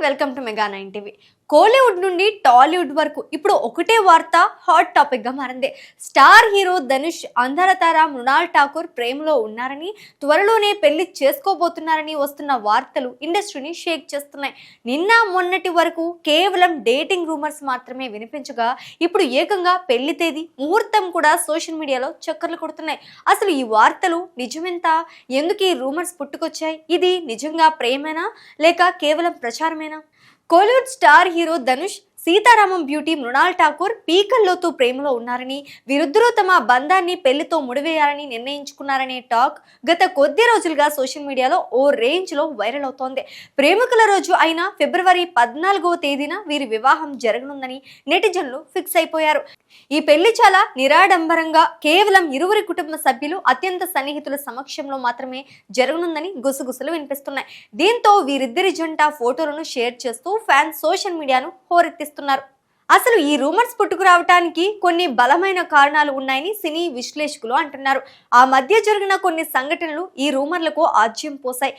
Welcome to mega 9 TV. Kollywood నుండి టాలీవుడ్ వరకు ఇప్పుడు ఒకటే వార్త హాట్ టాపిక్ గా మారింది. స్టార్ హీరో ధనుష్ అందాల తార మృణాల్ ఠాకూర్ ప్రేమలో ఉన్నారని, త్వరలోనే పెళ్లి చేసుకోబోతున్నారని వస్తున్న వార్తలు ఇండస్ట్రీని షేక్ చేస్తున్నాయి. నిన్న మొన్నటి వరకు కేవలం డేటింగ్ రూమర్స్ మాత్రమే వినిపించగా ఇప్పుడు ఏకంగా పెళ్లి తేదీ, ముహూర్తం కూడా సోషల్ మీడియాలో చక్కర్లు కొడుతున్నాయి. అసలు ఈ వార్తలు నిజమెంత? ఎందుకు ఈ రూమర్స్ పుట్టుకొచ్చాయి? ఇది నిజంగా ప్రేమేనా లేక కేవలం ప్రచారమేనా? Kollywood star hero Dhanush Sitaramam beauty Mrunal Thakur పీకల్లోతూ ప్రేమలో ఉన్నారని, వీరిద్దరూ తమ బంధాన్ని పెళ్లితో ముడివేయాలని నిర్ణయించుకున్నారనే టాక్ గత కొద్ది రోజులుగా సోషల్ మీడియాలో ఓ రేంజ్ లో వైరల్ అవుతోంది. ప్రేమికుల రోజు అయిన ఫిబ్రవరి 14వ తేదీన వీరి వివాహం జరగనుందని నెటిజన్లు ఫిక్స్ అయిపోయారు. ఈ పెళ్లి చాలా నిరాడంబరంగా కేవలం ఇరువురి కుటుంబ సభ్యులు, అత్యంత సన్నిహితుల సమక్షంలో మాత్రమే జరగనుందని గుసగుసలు వినిపిస్తున్నాయి. దీంతో వీరిద్దరి జంట ఫోటోలను షేర్ చేస్తూ ఫ్యాన్స్ సోషల్ మీడియాను హోరెత్తిస్తున్నారు. అసలు ఈ రూమర్స్ పుట్టుకురావటానికి కొన్ని బలమైన కారణాలు ఉన్నాయని సినీ విశ్లేషకులు అంటున్నారు. ఆ మధ్య జరిగిన కొన్ని సంఘటనలు ఈ రూమర్లకు ఆజ్యం పోశాయి.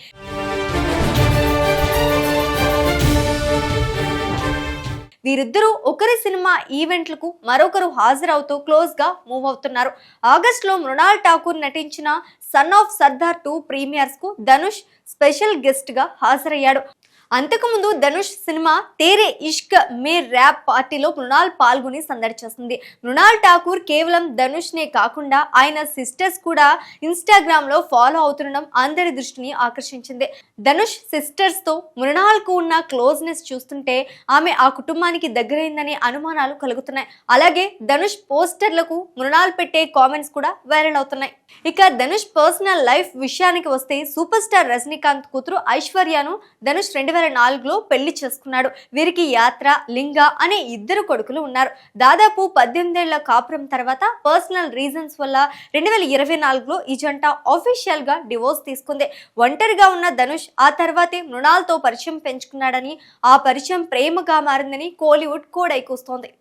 వీరిద్దరూ ఒకరి సినిమా ఈవెంట్లకు మరొకరు హాజరవుతూ క్లోజ్ గా మూవ్ అవుతున్నారు. ఆగస్టులో మృణాల్ ఠాకూర్ నటించిన సన్ ఆఫ్ సర్దార్ 2 ప్రీమియర్స్ కు ధనుష్ స్పెషల్ గెస్ట్ గా హాజరయ్యాడు. అంతకుముందు ధనుష్ సినిమా తేరే ఇష్క్ మే ర్యాప్ పార్టీలో మృణాల్ పాల్గొని సందడి చేస్తుంది. మృణాల్ ఠాకూర్ కేవలం ధనుష్ నే కాకుండా ఆయన సిస్టర్స్ కూడా ఇన్స్టాగ్రామ్ లో ఫాలో అవుతుండడం అందరి దృష్టిని ఆకర్షించింది. ధనుష్ సిస్టర్స్ తో మృణాల్ కు ఉన్న క్లోజ్నెస్ చూస్తుంటే ఆమె ఆ కుటుంబానికి దగ్గరైందనే అనుమానాలు కలుగుతున్నాయి. అలాగే ధనుష్ పోస్టర్లకు మృణాల్ పెట్టే కామెంట్స్ కూడా వైరల్ అవుతున్నాయి. ఇక ధనుష్ పర్సనల్ లైఫ్ విషయానికి వస్తే సూపర్ స్టార్ రజనీకాంత్ కూతురు ఐశ్వర్యను ధనుష్ 2004లో పెళ్లి చేసుకున్నాడు. వీరికి యాత్ర, లింగ అనే ఇద్దరు కొడుకులు ఉన్నారు. దాదాపు 18 ఏళ్ల కాపురం తర్వాత పర్సనల్ రీజన్స్ వల్ల 2024లో ఈ జంట ఆఫీషియల్ గా డివోర్స్ తీసుకుంది. ఒంటరిగా ఉన్న ధనుష్ ఆ తర్వాతే మృణాల్ తో పరిచయం పెంచుకున్నాడని, ఆ పరిచయం ప్రేమగా మారిందని కోలీవుడ్ కోడై కూస్తోంది.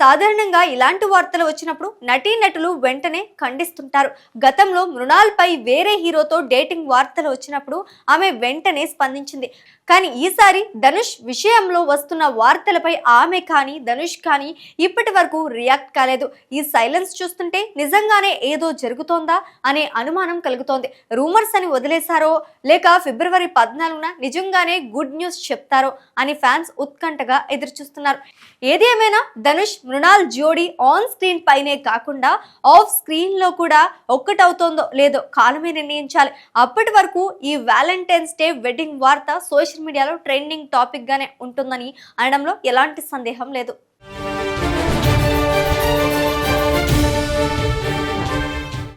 సాధారణంగా ఇలాంటి వార్తలు వచ్చినప్పుడు నటీనటులు వెంటనే ఖండిస్తుంటారు. గతంలో మృణాల్ పై వేరే హీరోతో డేటింగ్ వార్తలు వచ్చినప్పుడు ఆమె వెంటనే స్పందించింది. కానీ ఈసారి ధనుష్ విషయంలో వస్తున్న వార్తలపై ఆమె కానీ ధనుష్ కానీ ఇప్పటి వరకు రియాక్ట్ కాలేదు. ఈ సైలెన్స్ చూస్తుంటే నిజంగానే ఏదో జరుగుతోందా అనే అనుమానం కలుగుతోంది. రూమర్స్ అని వదిలేశారో లేక ఫిబ్రవరి 14న నిజంగానే గుడ్ న్యూస్ చెప్తారో అని ఫ్యాన్స్ ఉత్కంఠగా ఎదురుచూస్తున్నారు. ఏది ఏమైనా ధనుష్ మృణాల్ జోడీ ఆన్ స్క్రీన్ పైనే కాకుండా ఆఫ్ స్క్రీన్ లో కూడా ఒక్కటవుతోందో లేదో కాలమే నిర్ణయించాలి. అప్పటి వరకు ఈ వ్యాలంటైన్స్ డే వెడ్డింగ్ వార్త సోషల్ మీడియాలో ట్రెండింగ్ టాపిక్ గానే ఉంటుందని అనడంలో ఎలాంటి సందేహం లేదు.